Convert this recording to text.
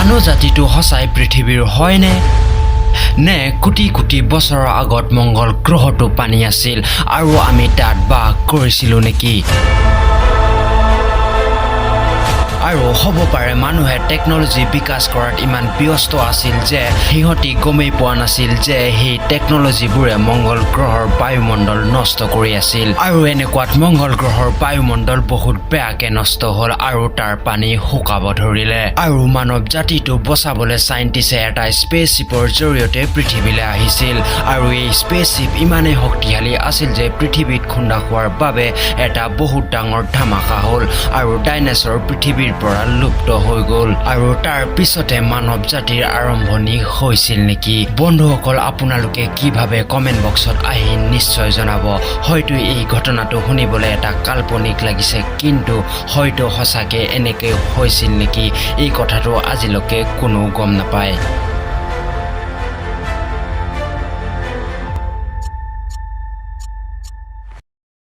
মানুহ জাতিটো সঁচাই পৃথিৱীৰ হয়নে নে কোটি কোটি বছৰৰ আগত মংগল গ্ৰহটো পানী আছিল আৰু আমি তাত বাস কৰিছিলো নেকি আৰু হ'ব পাৰে মানুহে টেকনলজি বিকাশ কৰাত ইমান ব্যস্ত আছিল যে হিহঁতি গমেই পোৱা নাছিল যে সেই টেকনলজিবোৰে মংগল গ্ৰহৰ বায়ুমণ্ডল নষ্ট কৰি আছিল আৰু এনেকুৱাত মংগল গ্ৰহৰ বায়ুমণ্ডল বহুত বেয়াকে নষ্ট হ'ল আৰু তাৰ পানী শুকাব ধৰিলে আৰু মানৱ জাতিটো বচাবলৈ সাইন্টিষ্টে এটা স্পেচশ্বিপৰ জৰিয়তে পৃথিৱীলৈ আহিছিল আৰু এই স্পেচশ্বিপ ইমানেই শক্তিশালী আছিল যে পৃথিৱীত খুন্দা খোৱাৰ বাবে এটা বহুত ডাঙৰ ধামাকা হ'ল আৰু ডাইনোছৰ পৃথিৱীৰ পৰা লুপ্ত হৈ গ'ল আৰু তাৰ পিছতে মানৱ জাতিৰ আৰম্ভণি হৈছিল নেকি বন্ধুসকল আপোনালোকে কি ভাবে কমেন্ট বক্সত আহি নিশ্চয় জনাব হয়তো এই ঘটনাটো শুনিবলৈ এটা কাল্পনিক লাগিছে কিন্তু হয়তো সঁচাকে এনেকৈ হৈছিল নেকি এই কথাটো আজিলৈকে কোনো গম নাপায়